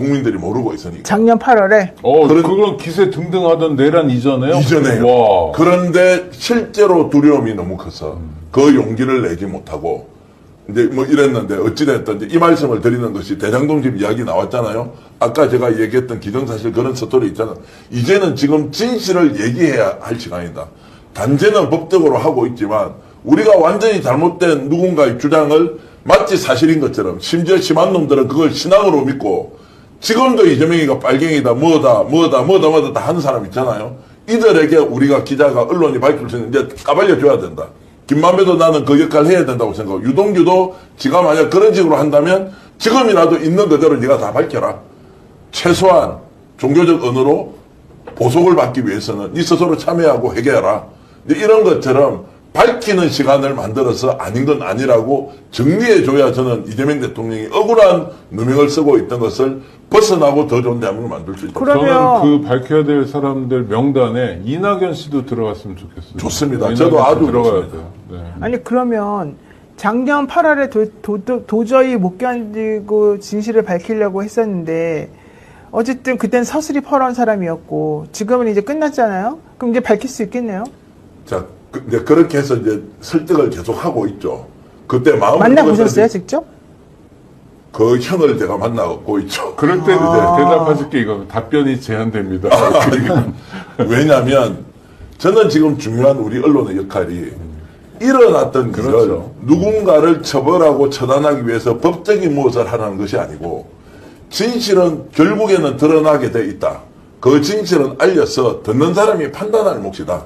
국민들이 모르고 있으니까. 작년 8월에 그건 기세 등등하던 내란 이전에요? 이전에요. 와. 그런데 실제로 두려움이 너무 커서 그 용기를 내지 못하고 이제 뭐 이랬는데 어찌됐든 이제 이 말씀을 드리는 것이 대장동 집 이야기 나왔잖아요. 아까 제가 얘기했던 기정사실 그런 스토리 있잖아요. 이제는 지금 진실을 얘기해야 할 시간이다. 단죄는 법적으로 하고 있지만 우리가 완전히 잘못된 누군가의 주장을 마치 사실인 것처럼 심지어 심한 놈들은 그걸 신앙으로 믿고 지금도 이재명이가 빨갱이다 뭐다 다 하는 사람 있잖아요. 이들에게 우리가 기자가 언론이 밝힐 수 있는 이제 까발려줘야 된다. 김만배도 나는 그 역할을 해야 된다고 생각하고 유동규도 지가 만약 그런 식으로 한다면 지금이라도 있는 그대로 네가 다 밝혀라. 최소한 종교적 언어로 보석을 받기 위해서는 네 스스로 참여하고 해결하라. 이런 것처럼 밝히는 시간을 만들어서 아닌 건 아니라고 정리해줘야 저는 이재명 대통령이 억울한 누명을 쓰고 있던 것을 벗어나고 더 좋은 대한민국을 만들 수 있다. 저는 그 밝혀야 될 사람들 명단에 이낙연 씨도 들어갔으면 좋겠어요. 좋습니다. 저도 아주 들어가야 좋습니다. 돼요. 네. 아니 그러면 작년 8월에 도저히 못 견디고 진실을 밝히려고 했었는데 어쨌든 그땐 서슬이 퍼런 사람이었고 지금은 이제 끝났잖아요. 그럼 이제 밝힐 수 있겠네요. 자, 이제 그렇게 해서 이제 설득을 계속 하고 있죠. 그때 마음을 만나보셨어요, 직접? 그 형을 제가 만나고 있죠. 그럴 때 대답하실 게 이거 답변이 제한됩니다. 왜냐하면 저는 지금 중요한 우리 언론의 역할이 일어났던 그렇죠. 일을 누군가를 처벌하고 처단하기 위해서 법적인 무엇을 하라는 것이 아니고 진실은 결국에는 드러나게 돼 있다. 그 진실은 알려서 듣는 사람이 판단할 몫이다.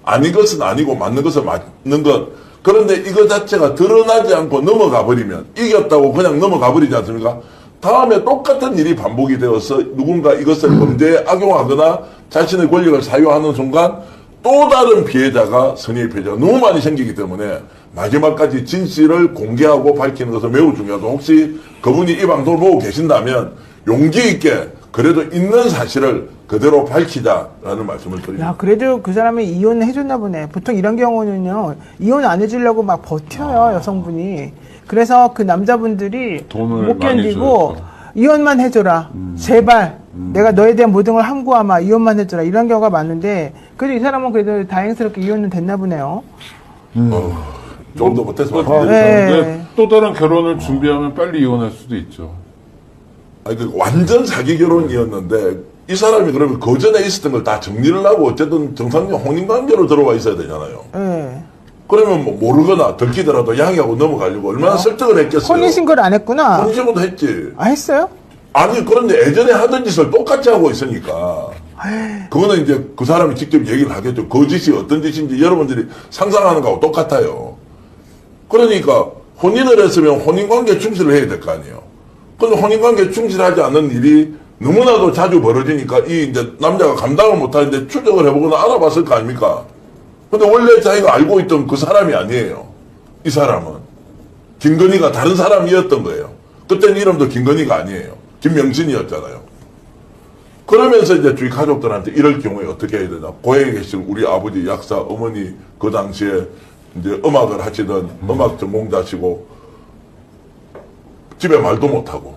아닌 것은 아니고 맞는 것은 맞는 것. 그런데 이거 자체가 드러나지 않고 넘어가 버리면 이겼다고 그냥 넘어가 버리지 않습니까? 다음에 똑같은 일이 반복이 되어서 누군가 이것을 범죄에 악용하거나 자신의 권력을 사유하는 순간 또 다른 피해자가 선의의 피해자가 너무 많이 생기기 때문에 마지막까지 진실을 공개하고 밝히는 것은 매우 중요하고 혹시 그분이 이 방송을 보고 계신다면 용기 있게 그래도 있는 사실을 그대로 밝히자라는 말씀을 드립니다. 야, 그래도 그 사람이 이혼을 해줬나 보네. 보통 이런 경우는요, 이혼 안 해주려고 막 버텨요, 여성분이. 그래서 그 남자분들이 돈을 못 많이 견디고, 줘야죠. 이혼만 해줘라. 제발. 내가 너에 대한 모든 걸 함구하마. 이혼만 해줘라. 이런 경우가 많은데, 그래도 이 사람은 그래도 다행스럽게 이혼은 됐나 보네요. 좀 더 못해서 그렇죠. 말씀드리겠습니다. 근데 또 다른 결혼을 준비하면 빨리 이혼할 수도 있죠. 아니, 그 완전 사기 결혼이었는데 이 사람이 그러면 그 전에 있었던 걸 다 정리를 하고 어쨌든 정상적 혼인관계로 들어와 있어야 되잖아요. 예. 그러면 뭐 모르거나 들키더라도 양해하고 넘어가려고 얼마나 설득을 했겠어요. 혼인신고를 안 했구나. 혼인신고도 했지. 아, 했어요? 아니 그런데 예전에 하던 짓을 똑같이 하고 있으니까 그거는 이제 그 사람이 직접 얘기를 하겠죠. 그 짓이 어떤 짓인지 여러분들이 상상하는 거하고 똑같아요. 그러니까 혼인을 했으면 혼인관계 충실을 해야 될 거 아니에요. 근데 혼인관계 충실하지 않는 일이 너무나도 자주 벌어지니까 이 이제 남자가 감당을 못하는데 추적을 해보거나 알아봤을 거 아닙니까? 근데 원래 자기가 알고 있던 그 사람이 아니에요. 이 사람은. 김건희가 다른 사람이었던 거예요. 그때는 이름도 김건희가 아니에요. 김명진이었잖아요. 그러면서 이제 주위 가족들한테 이럴 경우에 어떻게 해야 되나. 고향에 계신 우리 아버지, 약사, 어머니 그 당시에 이제 음악을 하시던 음악 전공자시고 집에 말도 못하고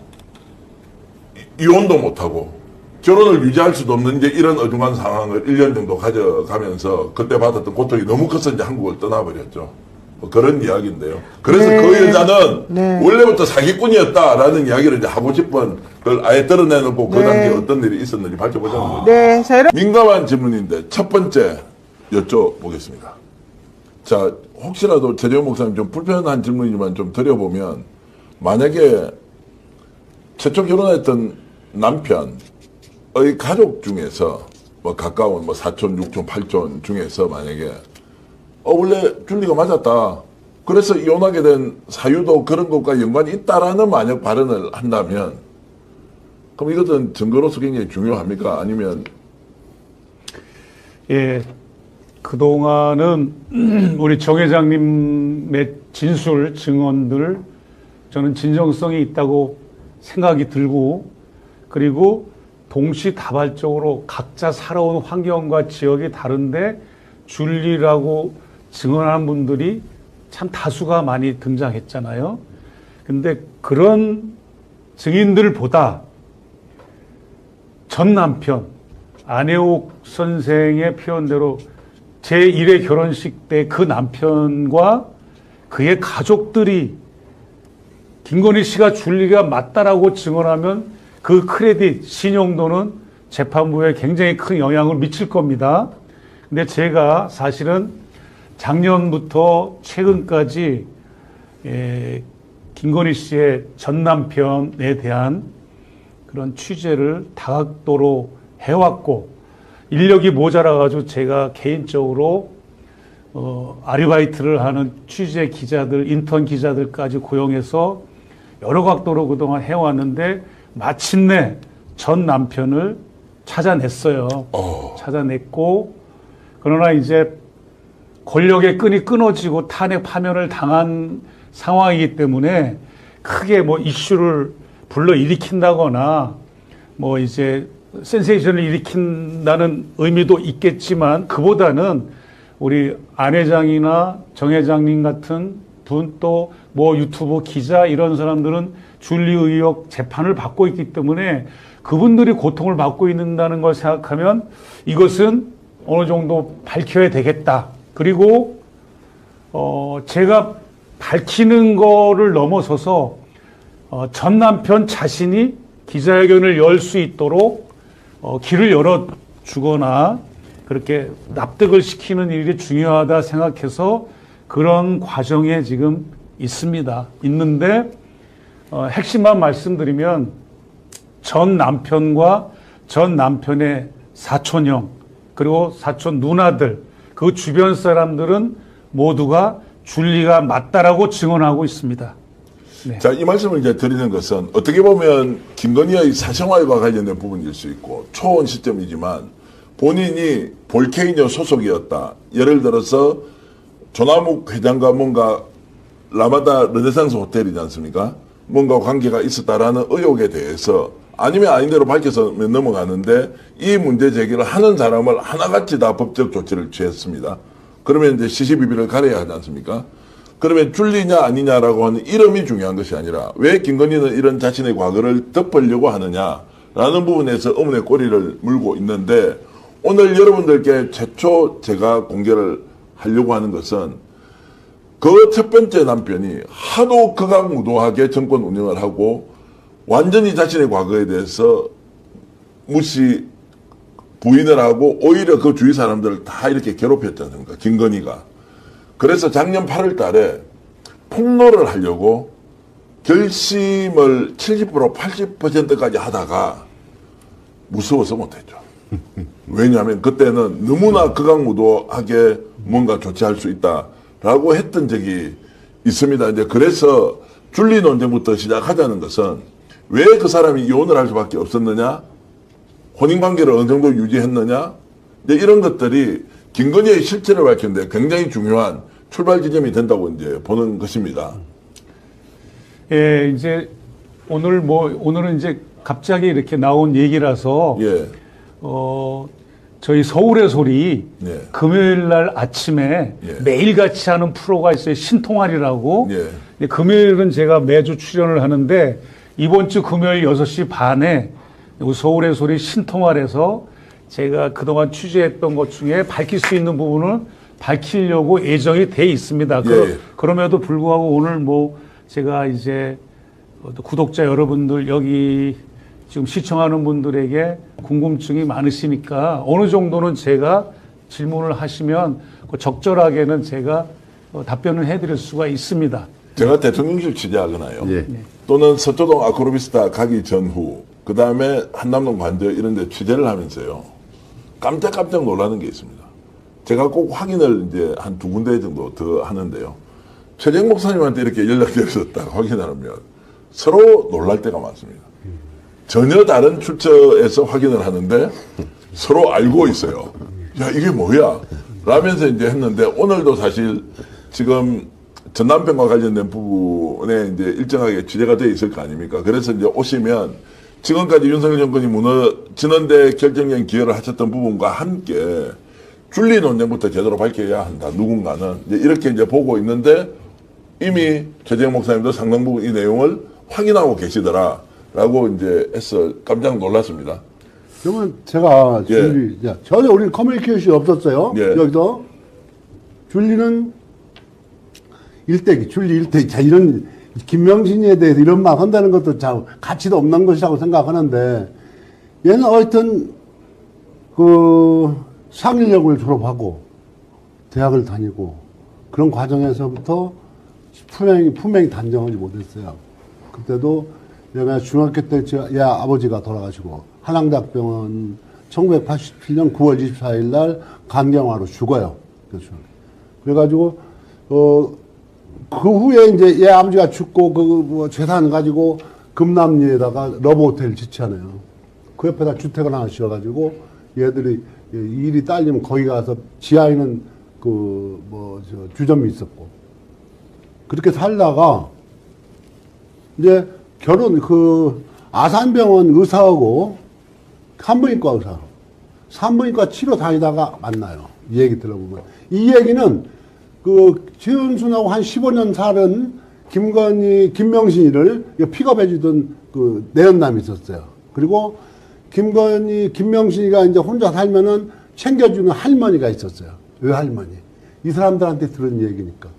이혼도 못하고 결혼을 유지할 수도 없는 이제 이런 어중한 상황을 1년 정도 가져가면서 그때 받았던 고통이 너무 커서 이제 한국을 떠나버렸죠. 뭐 그런 이야기인데요. 그래서 네. 그 여자는 네. 원래부터 사기꾼이었다라는 이야기를 이제 하고 싶은 걸 아예 드러내놓고 그 네. 당시에 어떤 일이 있었는지 밝혀보자는 거죠. 네. 자, 이런. 민감한 질문인데 첫 번째 여쭤보겠습니다. 자, 혹시라도 최재형 목사님 좀 불편한 질문이지만 좀 드려보면 만약에 최초 결혼했던 남편의 가족 중에서 뭐 가까운 뭐 사촌, 육촌, 팔촌 중에서 만약에 원래 줄리가 맞았다. 그래서 이혼하게 된 사유도 그런 것과 연관이 있다라는 만약 발언을 한다면 그럼 이것은 증거로서 굉장히 중요합니까? 아니면 예, 그동안은 우리 정 회장님의 진술 증언들 저는 진정성이 있다고 생각이 들고 그리고 동시다발적으로 각자 살아온 환경과 지역이 다른데 줄리라고 증언하는 분들이 참 다수가 많이 등장했잖아요. 근데 그런 증인들보다 전 남편 안혜옥 선생의 표현대로 제1회 결혼식 때 그 남편과 그의 가족들이 김건희 씨가 줄리가 맞다라고 증언하면 그 크레딧, 신용도는 재판부에 굉장히 큰 영향을 미칠 겁니다. 근데 제가 사실은 작년부터 최근까지 김건희 씨의 전 남편에 대한 그런 취재를 다각도로 해왔고 인력이 모자라가지고 제가 개인적으로 아르바이트를 하는 취재 기자들, 인턴 기자들까지 고용해서 여러 각도로 그동안 해왔는데 마침내 전 남편을 찾아냈어요. 찾아냈고 그러나 이제 권력의 끈이 끊어지고 탄핵 파면을 당한 상황이기 때문에 크게 뭐 이슈를 불러 일으킨다거나 뭐 이제 센세이션을 일으킨다는 의미도 있겠지만 그보다는 우리 안 회장이나 정 회장님 같은 분 또 뭐 유튜브 기자 이런 사람들은 줄리 의혹 재판을 받고 있기 때문에 그분들이 고통을 받고 있는다는 걸 생각하면 이것은 어느 정도 밝혀야 되겠다. 그리고 제가 밝히는 거를 넘어서서 전 남편 자신이 기자회견을 열 수 있도록 길을 열어주거나 그렇게 납득을 시키는 일이 중요하다 생각해서 그런 과정에 지금 있는데 핵심만 말씀드리면 전 남편과 전 남편의 사촌형 그리고 사촌 누나들 그 주변 사람들은 모두가 줄리가 맞다라고 증언하고 있습니다. 네. 자, 이 말씀을 이제 드리는 것은 어떻게 보면 김건희의 사생활과 관련된 부분일 수 있고 초원 시점이지만 본인이 볼케이노 소속이었다. 예를 들어서 조남욱 회장과 뭔가 라마다 르네상스 호텔이지 않습니까? 뭔가 관계가 있었다라는 의혹에 대해서 아니면 아닌대로 밝혀서 넘어가는데 이 문제 제기를 하는 사람을 하나같이 다 법적 조치를 취했습니다. 그러면 이제 시시비비를 가려야 하지 않습니까? 그러면 줄리냐 아니냐라고 하는 이름이 중요한 것이 아니라 왜 김건희는 이런 자신의 과거를 덮으려고 하느냐라는 부분에서 의문의 꼬리를 물고 있는데 오늘 여러분들께 최초 제가 공개를 하려고 하는 것은 그 첫 번째 남편이 하도 극악무도하게 정권 운영을 하고 완전히 자신의 과거에 대해서 무시 부인을 하고 오히려 그 주위 사람들을 다 이렇게 괴롭혔지 않습니까? 김건희가. 그래서 작년 8월 달에 폭로를 하려고 결심을 70% 80%까지 하다가 무서워서 못했죠. 왜냐하면 그때는 너무나 극악무도하게 뭔가 조치할 수 있다라고 했던 적이 있습니다. 이제 그래서 줄리 논쟁부터 시작하자는 것은 왜 그 사람이 이혼을 할 수밖에 없었느냐? 혼인관계를 어느 정도 유지했느냐? 이제 이런 것들이 김건희의 실체를 밝히는데 굉장히 중요한 출발 지점이 된다고 이제 보는 것입니다. 예, 이제 오늘은 이제 갑자기 이렇게 나온 얘기라서 예. 저희 서울의 소리 예. 금요일 날 아침에 예. 매일같이 하는 프로가 있어요. 신통할이라고. 예. 근데 금요일은 제가 매주 출연을 하는데 이번 주 금요일 6시 반에 서울의 소리 신통할에서 제가 그동안 취재했던 것 중에 밝힐 수 있는 부분을 밝히려고 예정이 돼 있습니다. 예. 그럼에도 불구하고 오늘 제가 이제 구독자 여러분들 여기 지금 시청하는 분들에게 궁금증이 많으시니까 어느 정도는 제가 질문을 하시면 적절하게는 제가 답변을 해드릴 수가 있습니다. 제가 대통령실 취재하거나요. 예. 또는 서초동 아크로비스타 가기 전후 그 다음에 한남동 관저 이런 데 취재를 하면서요. 깜짝깜짝 놀라는 게 있습니다. 제가 꼭 확인을 이제 한 2군데 정도 더 하는데요. 최재형 목사님한테 이렇게 연락드려서 딱 확인하면 서로 놀랄 때가 많습니다. 전혀 다른 출처에서 확인을 하는데 서로 알고 있어요. 야, 이게 뭐야? 라면서 이제 했는데 오늘도 사실 지금 전 남편과 관련된 부분에 이제 일정하게 취재가 되어 있을 거 아닙니까? 그래서 이제 오시면 지금까지 윤석열 정권이 무너지는데 결정적인 기여를 하셨던 부분과 함께 줄리 논쟁부터 제대로 밝혀야 한다. 누군가는 이제 이렇게 이제 보고 있는데 이미 최재형 목사님도 상당 부분 이 내용을 확인하고 계시더라라고 이제 해서 깜짝 놀랐습니다. 그러면 제가 예. 줄리, 전혀 우리는 커뮤니케이션이 없었어요. 예. 여기서. 줄리는 일대기, 줄리 일대기. 자, 이런, 김명신에 대해서 이런 말 한다는 것도 참 가치도 없는 것이라고 생각하는데, 얘는 하여튼, 상일역을 졸업하고, 대학을 다니고, 그런 과정에서부터 품행이 단정하지 못했어요. 그때도 내가 중학교 때 얘 아버지가 돌아가시고 한양대학병원 1987년 9월 24일 날 간경화로 죽어요. 그래가지고 그 후에 이제 얘 아버지가 죽고 그 재산 가지고 금남리에다가 러브호텔 짓잖아요. 그 옆에다 주택을 하나 지어가지고 얘들이 일이 딸리면 거기 가서 지하에 있는 주점이 있었고 그렇게 살다가 이제 아산병원 의사하고 산부인과 의사, 산부인과 치료 다니다가 만나요. 이 얘기 들어보면. 이 얘기는 최은순하고 한 15년 살은 김명신이를 픽업해주던 내연남이 있었어요. 그리고 김명신이가 이제 혼자 살면은 챙겨주는 할머니가 있었어요. 할머니. 이 사람들한테 들은 얘기니까.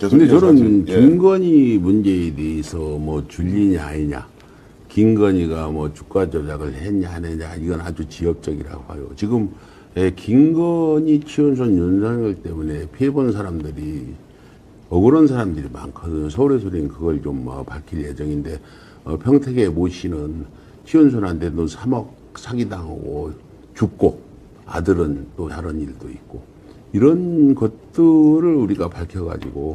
근데 저는 예. 김건희 문제에 대해서 뭐 줄리냐 아니냐, 김건희가 뭐 주가 조작을 했냐 안 했냐, 이건 아주 지역적이라고 봐요. 지금 김건희, 최은순, 윤석열 때문에 피해본 사람들이 억울한 사람들이 많거든요. 서울에서는 그걸 좀 밝힐 예정인데 평택의 모 씨는 최은순한테 도 3억 사기당하고 죽고 아들은 또 다른 일도 있고 이런 것들을 우리가 밝혀가지고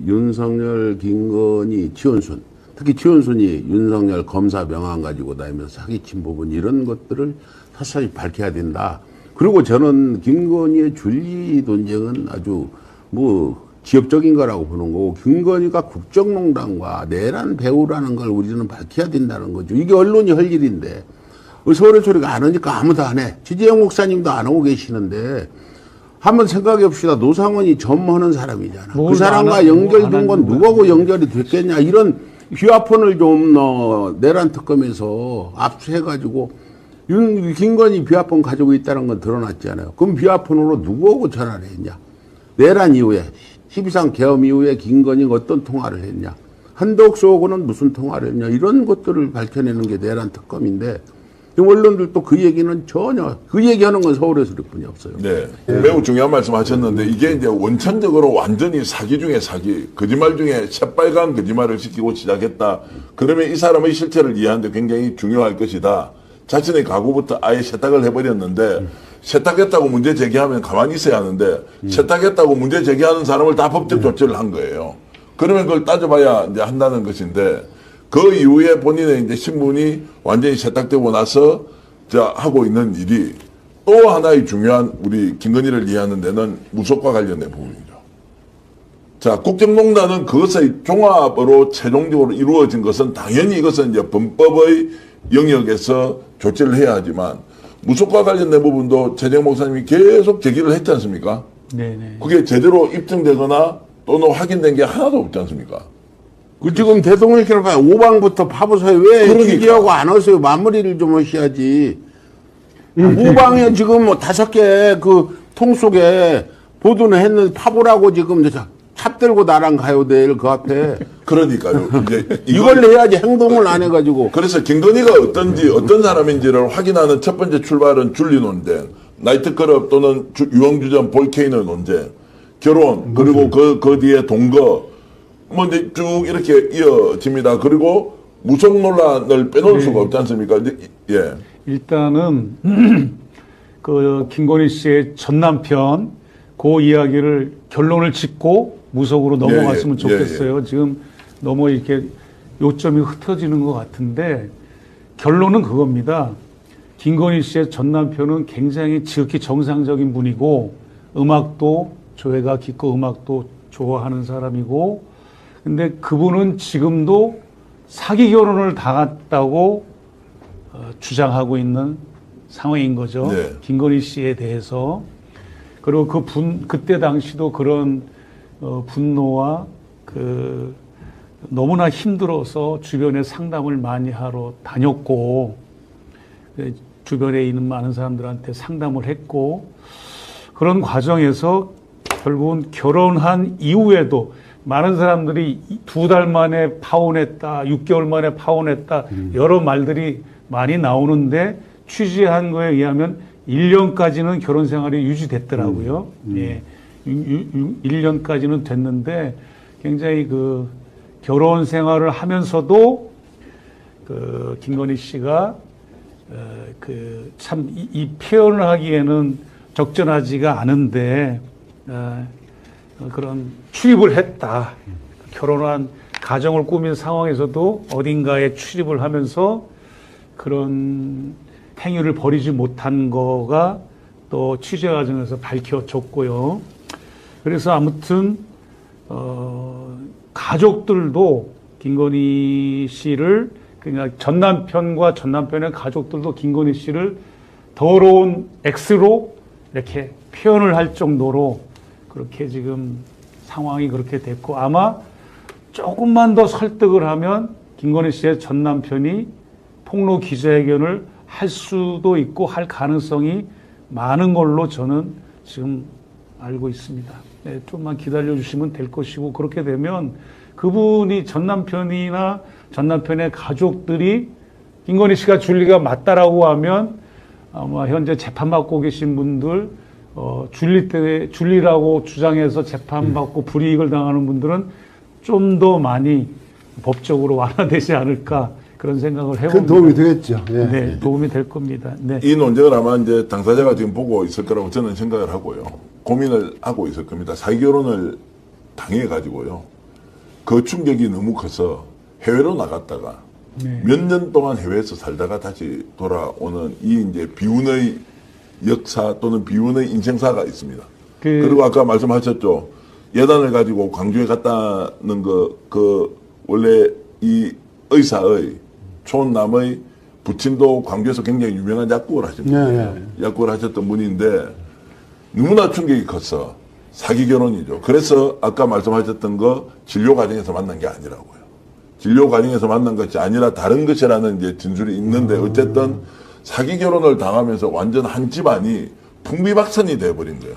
윤석열, 김건희, 최은순, 특히 최은순이 윤석열 검사 명함 가지고 다니면서 사기친 부분 이런 것들을 사실 밝혀야 된다. 그리고 저는 김건희의 줄리 논쟁은 아주 지역적인 거라고 보는 거고 김건희가 국정농단과 내란 배우라는 걸 우리는 밝혀야 된다는 거죠. 이게 언론이 할 일인데 서울의 소리가 안 하니까 아무도 안 해. 지재영 목사님도 안 하고 계시는데 한번 생각해 봅시다. 노상원이 전무하는 사람이잖아. 그 사람과 연결된 건 누구하고 연결이 됐겠냐. 이런 비화폰을 좀 내란 특검에서 압수해가지고 김건희 비화폰 가지고 있다는 건 드러났잖아요. 그럼 비화폰으로 누구하고 전화를 했냐. 내란 이후에 12.3 계엄 이후에 김건희가 어떤 통화를 했냐. 한덕수하고는 무슨 통화를 했냐. 이런 것들을 밝혀내는 게 내란 특검인데 언론들도 그 얘기는 전혀 그 얘기하는 건 서울의 소리뿐이 없어요. 네. 매우 중요한 말씀 하셨는데 이게 이제 원천적으로 완전히 사기 중에 사기, 거짓말 중에 새빨간 거짓말을 시키고 시작했다. 그러면 이 사람의 실체를 이해하는데 굉장히 중요할 것이다. 자신의 각오부터 아예 세탁을 해버렸는데 세탁했다고 문제 제기하면 가만히 있어야 하는데 세탁했다고 문제 제기하는 사람을 다 법적 조치를 한 거예요. 그러면 그걸 따져봐야 이제 한다는 것인데 그 이후에 본인의 이제 신분이 완전히 세탁되고 나서 하고 있는 일이 또 하나의 중요한 우리 김건희를 이해하는 데는 무속과 관련된 부분이죠. 자, 국정농단은 그것의 종합으로 최종적으로 이루어진 것은 당연히 이것은 이제 범법의 영역에서 조치를 해야 하지만 무속과 관련된 부분도 최재형 목사님이 계속 제기를 했지 않습니까? 네네. 그게 제대로 입증되거나 또는 확인된 게 하나도 없지 않습니까? 지금 대통령께서 봐요. 5방부터 파보세요. 왜 그러니까. 기기하고 안 하세요? 마무리를 좀 하셔야지. 5방에 지금 5개 통 속에 보도는 했는데 파보라고 지금 찹 들고 나랑 가요 내일 그 앞에. 그러니까요. 이제 이걸 해야지 행동을 안 해가지고. 그래서 김건희가 어떤 사람인지를 확인하는 첫 번째 출발은 줄리 논쟁, 나이트클럽 또는 유흥주점 볼케이노 논쟁, 결혼, 그리고 그 뒤에 동거, 이제 쭉 이렇게 이어집니다. 그리고 무속 논란을 빼놓을 수가 없지 않습니까? 예. 일단은 김건희 씨의 전 남편 그 이야기를 결론을 짓고 무속으로 넘어갔으면 좋겠어요. 지금 너무 이렇게 요점이 흩어지는 것 같은데 결론은 그겁니다. 김건희 씨의 전 남편은 굉장히 지극히 정상적인 분이고 음악도 조예가 깊고 음악도 좋아하는 사람이고 근데 그분은 지금도 사기 결혼을 당했다고 주장하고 있는 상황인 거죠. 네. 김건희 씨에 대해서. 그리고 그때 당시도 그런 분노와 너무나 힘들어서 주변에 상담을 많이 하러 다녔고, 주변에 있는 많은 사람들한테 상담을 했고, 그런 과정에서 결국은 결혼한 이후에도 많은 사람들이 2달 만에 파혼했다, 6개월 만에 파혼했다, 여러 말들이 많이 나오는데 취재한 거에 의하면 1년까지는 결혼 생활이 유지됐더라고요. 예. 1년까지는 됐는데 굉장히 그 결혼 생활을 하면서도 그 김건희 씨가 그 참 이 표현을 하기에는 적절하지가 않은데 그런 출입을 했다. 결혼한 가정을 꾸민 상황에서도 어딘가에 출입을 하면서 그런 행위를 벌이지 못한 거가 또 취재 과정에서 밝혀졌고요. 그래서 아무튼 가족들도 김건희 씨를 그냥 전남편과 전남편의 가족들도 김건희 씨를 더러운 X로 이렇게 표현을 할 정도로 그렇게 지금 상황이 그렇게 됐고, 아마 조금만 더 설득을 하면 김건희 씨의 전 남편이 폭로 기자회견을 할 수도 있고 할 가능성이 많은 걸로 저는 지금 알고 있습니다. 네, 좀만 기다려 주시면 될 것이고, 그렇게 되면 그분이 전 남편이나 전 남편의 가족들이 김건희 씨가 줄리가 맞다라고 하면 아마 현재 재판받고 계신 분들, 줄리라고 주장해서 재판받고 불이익을 당하는 분들은 좀 더 많이 법적으로 완화되지 않을까 그런 생각을 해봅니다. 큰 도움이 되겠죠. 예. 네, 도움이 될 겁니다. 네. 이 논쟁을 아마 이제 당사자가 지금 보고 있을 거라고 저는 생각을 하고요. 고민을 하고 있을 겁니다. 사기 결혼을 당해가지고요. 그 충격이 너무 커서 해외로 나갔다가 몇 년 동안 해외에서 살다가 다시 돌아오는 이 이제 비운의 역사 또는 비운의 인생사가 있습니다. 그리고 아까 말씀하셨죠. 예단을 가지고 광주에 갔다는 그 원래 이 의사의 촌남의 부친도 광주에서 굉장히 유명한 약국을 하셨거든요. 약국을 하셨던 분인데 너무나 충격이 컸어. 사기 결혼이죠. 그래서 아까 말씀하셨던 거 진료 과정에서 만난 게 아니라고요. 진료 과정에서 만난 것이 아니라 다른 것이라는 이제 진술이 있는데 어쨌든 사기 결혼을 당하면서 완전 한 집안이 풍비박산이 돼버린 거예요.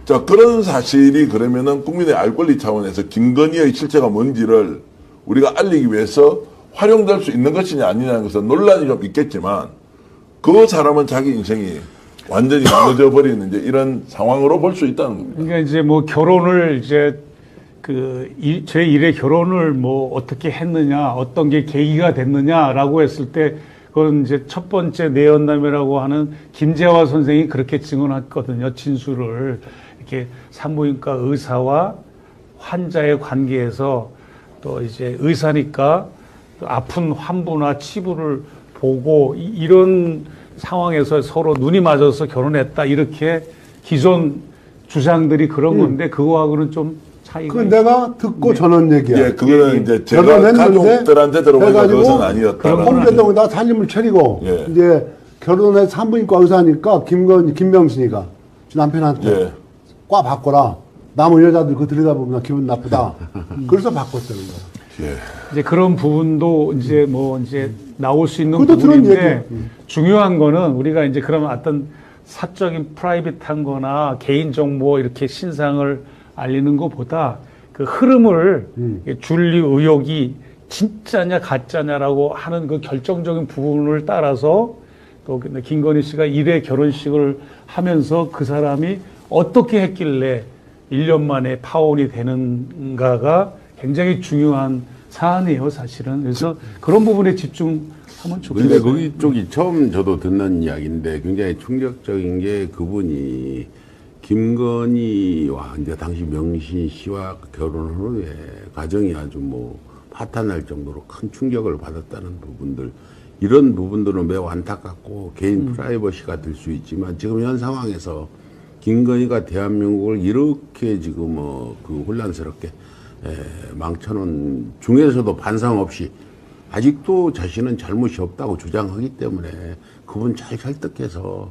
자, 그런 사실이 그러면은 국민의 알 권리 차원에서 김건희의 실체가 뭔지를 우리가 알리기 위해서 활용될 수 있는 것이냐 아니냐는 것은 논란이 좀 있겠지만 그 사람은 자기 인생이 완전히 무너져 버리는 이제 이런 상황으로 볼 수 있다는 겁니다. 그러니까 이제 뭐 결혼을 이제 제 일의 결혼을 뭐 어떻게 했느냐, 어떤 게 계기가 됐느냐라고 했을 때 그건 이제 첫 번째 내연남이라고 하는 김재화 선생이 그렇게 증언했거든요. 진술을 이렇게 산부인과 의사와 환자의 관계에서 또 이제 의사니까 아픈 환부나 치부를 보고 이런 상황에서 서로 눈이 맞아서 결혼했다 이렇게 기존 주장들이 그런 건데 그거하고는 좀 차이가. 그건 내가 듣고 전한 얘기야. 예, 그거는 이제 제가 가족들한테 들어보니까 그것은 아니었다. 홍대동에다 살림을 차리고 예. 이제 결혼해서 산부인과 의사니까 김명신이가 남편한테 과 바꿔라. 남은 여자들 그거 들여다보면 기분 나쁘다. 그래서 바꿨다는 거야. 예. 이제 그런 부분도 이제 뭐 이제 나올 수 있는 그것도 들은 부분인데 얘기야. 중요한 거는 우리가 이제 그러면 어떤 사적인 프라이빗한 거나 개인 정보 이렇게 신상을 알리는 것보다 그 흐름을 줄리 의혹이 진짜냐 가짜냐라고 하는 그 결정적인 부분을 따라서 또 김건희 씨가 1회 결혼식을 하면서 그 사람이 어떻게 했길래 1년 만에 파혼이 되는가가 굉장히 중요한 사안이에요, 사실은. 그래서 그런 부분에 집중하면 좋겠어요. 근데 거기 쪽이 처음 저도 듣는 이야기인데 굉장히 충격적인 게 그분이 김건희와 이제 당시 명신 씨와 결혼 후에 가정이 아주 뭐 파탄날 정도로 큰 충격을 받았다는 부분들, 이런 부분들은 매우 안타깝고 개인 프라이버시가 될 수 있지만 지금 현 상황에서 김건희가 대한민국을 이렇게 지금 그 혼란스럽게 망쳐놓은 중에서도 반성 없이 아직도 자신은 잘못이 없다고 주장하기 때문에 그분 잘 설득해서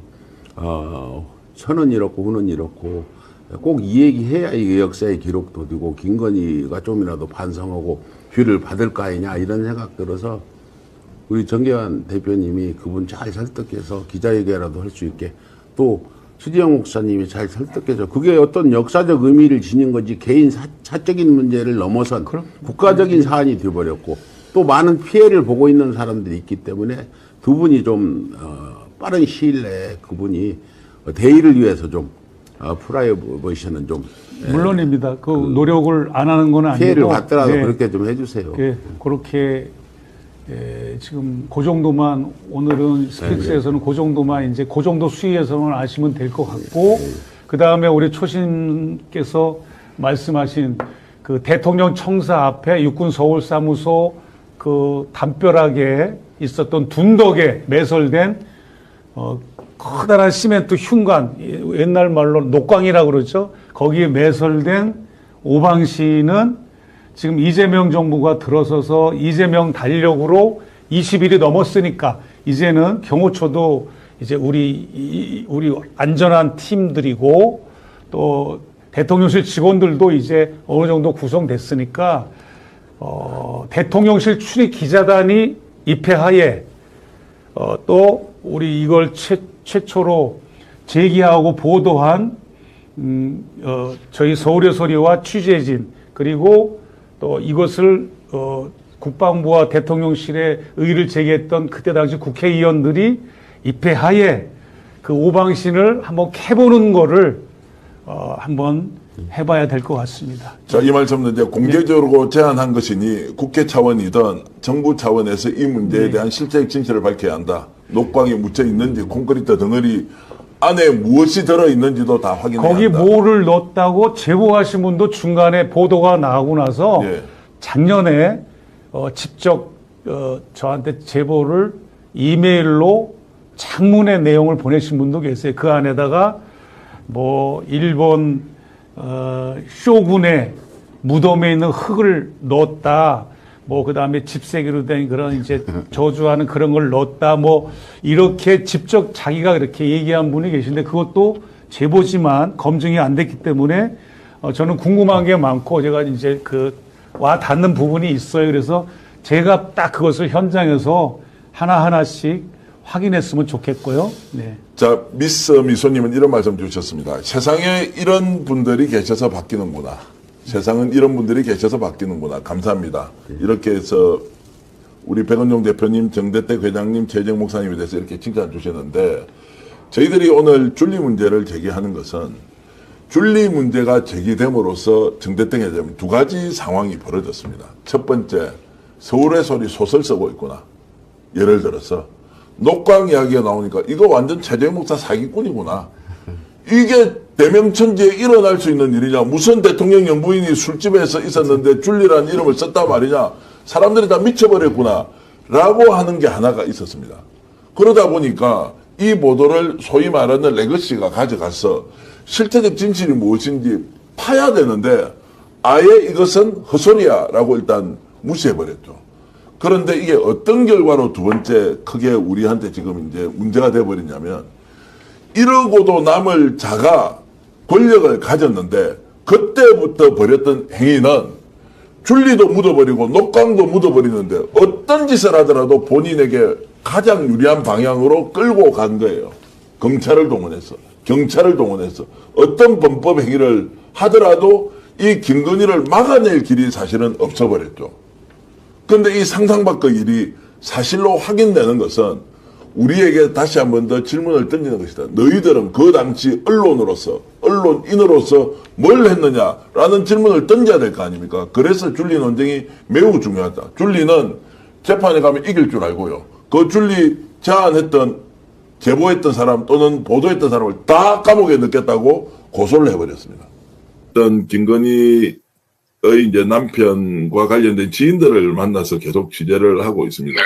선은 이렇고 후는 이렇고 꼭 이 얘기해야 이게 역사의 기록도 되고 김건희가 좀이라도 반성하고 뷰를 받을 거 아니냐 이런 생각 들어서 우리 정계환 대표님이 그분 잘 설득해서 기자회견이라도 할 수 있게 또 추지영 목사님이 잘 설득해서 그게 어떤 역사적 의미를 지닌 건지 개인 사적인 문제를 넘어선 국가적인 사안이 되어버렸고 또 많은 피해를 보고 있는 사람들이 있기 때문에 두 분이 좀 빠른 시일 내에 그분이 대의를 위해서 좀 프라이버시는 좀 물론입니다. 그 노력을 안 하는 건 아니고 피해를 받더라도 네. 그렇게 좀 해주세요. 예, 그렇게 지금 그 정도만 오늘은 스픽스에서는 그 정도만 이제 그 정도 수위에서만 아시면 될 것 같고 그 다음에 우리 초신께서 말씀하신 그 대통령 청사 앞에 육군 서울 사무소 그 담벼락에 있었던 둔덕에 매설된 커다란 시멘트 흉관 옛날 말로 녹광이라고 그러죠. 거기에 매설된 오방시는 지금 이재명 정부가 들어서서 이재명 달력으로 20일이 넘었으니까 이제는 경호처도 이제 우리 안전한 팀들이고 또 대통령실 직원들도 이제 어느 정도 구성됐으니까 대통령실 출입 기자단이 입회하에 또 우리 이걸 최초로 제기하고 보도한 저희 서울의 소리와 취재진 그리고 또 이것을 국방부와 대통령실에 의의를 제기했던 그때 당시 국회의원들이 입회하에 그 오방신을 한번 캐보는 거를 한번 해봐야 될 것 같습니다. 자, 이 말씀은 이제 공개적으로 제안한 것이니 국회 차원이든 정부 차원에서 이 문제에 대한 실체적 진실을 밝혀야 한다. 녹광이 묻혀 있는지 콘크리트 덩어리 안에 무엇이 들어있는지도 다 확인해야 거기 한다. 뭐를 넣었다고 제보하신 분도 중간에 보도가 나오고 나서 예. 작년에 직접 저한테 제보를 이메일로 장문의 내용을 보내신 분도 계세요. 그 안에다가 뭐 일본 쇼군의 무덤에 있는 흙을 넣었다. 뭐 그다음에 집세기로 된 그런 이제 저주하는 그런 걸 넣었다. 뭐 이렇게 직접 자기가 그렇게 얘기한 분이 계신데 그것도 제보지만 검증이 안 됐기 때문에 저는 궁금한 게 많고 제가 이제 그 와 닿는 부분이 있어요. 그래서 제가 딱 그것을 현장에서 하나하나씩 확인했으면 좋겠고요. 네. 자, 미스 미소님은 이런 말씀 주셨습니다. 세상에 이런 분들이 계셔서 바뀌는구나. 세상은 이런 분들이 계셔서 바뀌는구나. 감사합니다. 이렇게 해서 우리 백은종 대표님, 정대택 회장님, 최정 목사님에 대해서 이렇게 칭찬 주셨는데 저희들이 오늘 줄리 문제를 제기하는 것은 줄리 문제가 제기됨으로써 정대택 회장님 두 가지 상황이 벌어졌습니다. 첫 번째, 서울의 소리 소설 쓰고 있구나. 예를 들어서 녹광 이야기가 나오니까 이거 완전 최재형 목사 사기꾼이구나. 이게 대명천지에 일어날 수 있는 일이냐. 무슨 대통령 영부인이 술집에서 있었는데 줄리라는 이름을 썼단 말이냐. 사람들이 다 미쳐버렸구나. 라고 하는 게 하나가 있었습니다. 그러다 보니까 이 보도를 소위 말하는 레거시가 가져가서 실체적 진실이 무엇인지 파야 되는데 아예 이것은 헛소리야 라고 일단 무시해버렸죠. 그런데 이게 어떤 결과로 두 번째 크게 우리한테 지금 이제 문제가 돼버리냐면 이러고도 남을 자가 권력을 가졌는데 그때부터 벌였던 행위는 줄리도 묻어버리고 녹광도 묻어버리는데 어떤 짓을 하더라도 본인에게 가장 유리한 방향으로 끌고 간 거예요. 검찰을 동원해서 경찰을 동원해서 어떤 범법 행위를 하더라도 이 김건희를 막아낼 길이 사실은 없어버렸죠. 그런데 이 상상 밖의 일이 사실로 확인되는 것은 우리에게 다시 한 번 더 질문을 던지는 것이다. 너희들은 그 당시 언론인으로서 뭘 했느냐라는 질문을 던져야 될 거 아닙니까? 그래서 줄리 논쟁이 매우 중요하다. 줄리는 재판에 가면 이길 줄 알고요. 그 줄리 제보했던 사람 또는 보도했던 사람을 다 감옥에 넣겠다고 고소를 해버렸습니다. 어떤 김건희의 이제 남편과 관련된 지인들을 만나서 계속 취재를 하고 있습니다.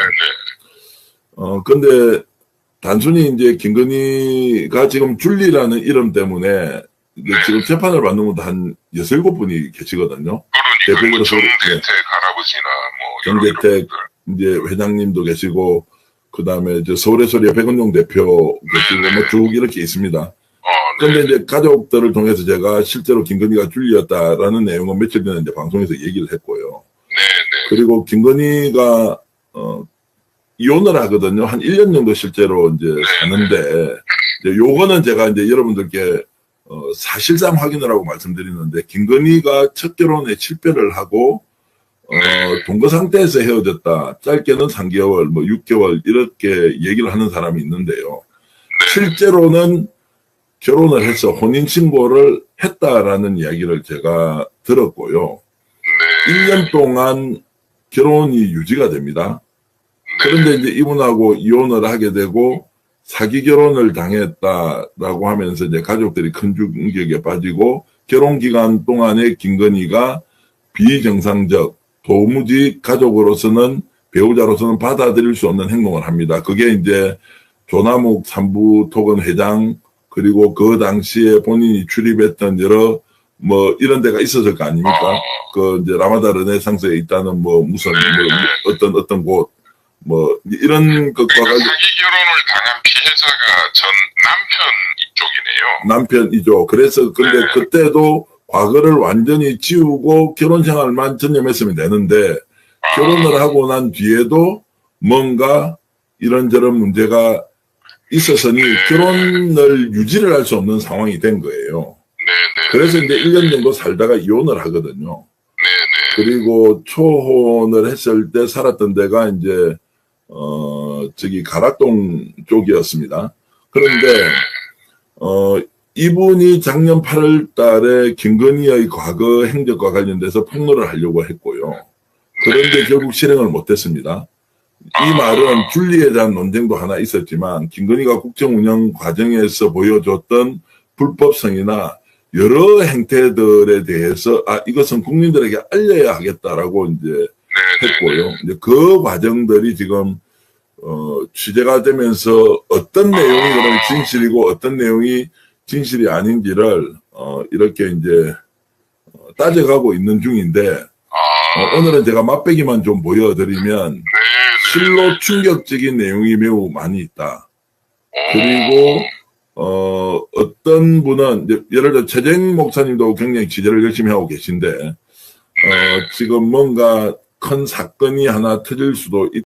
근데 단순히 이제 김건희가 지금 줄리라는 이름 때문에 이제 지금 재판을 받는 분도 한 6-7분이 계시거든요. 그러니까 뭐 대표적으로 정대택 할아버지나 뭐 정대택 이제 회장님도 계시고 그다음에 저 서울의 소리의 백은종 대표 계시고 뭐 쭉 이렇게 있습니다. 그런데 이제 가족들을 통해서 제가 실제로 김건희가 줄리였다라는 내용은 며칠 전에 이제 방송에서 얘기를 했고요. 네네. 그리고 김건희가 이혼을 하거든요. 한 1년 정도 실제로 이제 사는데, 이제 요거는 제가 이제 여러분들께 사실상 확인을 하고 말씀드리는데, 김건희가 첫 결혼에 실패를 하고 동거 상태에서 헤어졌다. 짧게는 3개월, 뭐 6개월 이렇게 얘기를 하는 사람이 있는데요. 실제로는 결혼을 해서 혼인신고를 했다라는 이야기를 제가 들었고요. 1년 동안 결혼이 유지가 됩니다. 그런데 이제 이분하고 이혼을 하게 되고 사기 결혼을 당했다라고 하면서 이제 가족들이 큰 충격에 빠지고 결혼 기간 동안에 김건희가 비정상적, 도무지 가족으로서는 배우자로서는 받아들일 수 없는 행동을 합니다. 그게 이제 조남욱 삼부토건 회장 그리고 그 당시에 본인이 출입했던 여러 뭐 이런 데가 있었을 거 아닙니까? 그 이제 라마다 르네상스에 있다는 뭐 무슨 뭐 어떤 곳 뭐 이런 것과 그러니까 관련 사기 결혼을 당한 피해자가 전 남편 이쪽이네요. 남편이죠. 그래서 근데 그때도 과거를 완전히 지우고 결혼 생활만 전념했으면 되는데 결혼을 하고 난 뒤에도 뭔가 이런저런 문제가 있었으니 결혼을 유지를 할 수 없는 상황이 된 거예요. 네네. 그래서 이제 1년 정도 살다가 이혼을 하거든요. 네네. 그리고 초혼을 했을 때 살았던 데가 이제 저기 가락동 쪽이었습니다. 그런데 이분이 작년 8월 달에 김건희의 과거 행적과 관련돼서 폭로를 하려고 했고요. 그런데 결국 실행을 못했습니다. 이 말은 분리에 대한 논쟁도 하나 있었지만 김건희가 국정 운영 과정에서 보여줬던 불법성이나 여러 행태들에 대해서 이것은 국민들에게 알려야 하겠다라고 이제 했고요. 이제 그 과정들이 지금 취재가 되면서 어떤 내용이 그럼 진실이고 어떤 내용이 진실이 아닌지를 이렇게 이제 따져가고 있는 중인데 오늘은 제가 맛배기만 좀 보여드리면 실로 충격적인 내용이 매우 많이 있다. 그리고 어떤 분은 이제 예를 들어 최재형 목사님도 굉장히 취재를 열심히 하고 계신데 지금 뭔가 큰 사건이 하나 터질 수도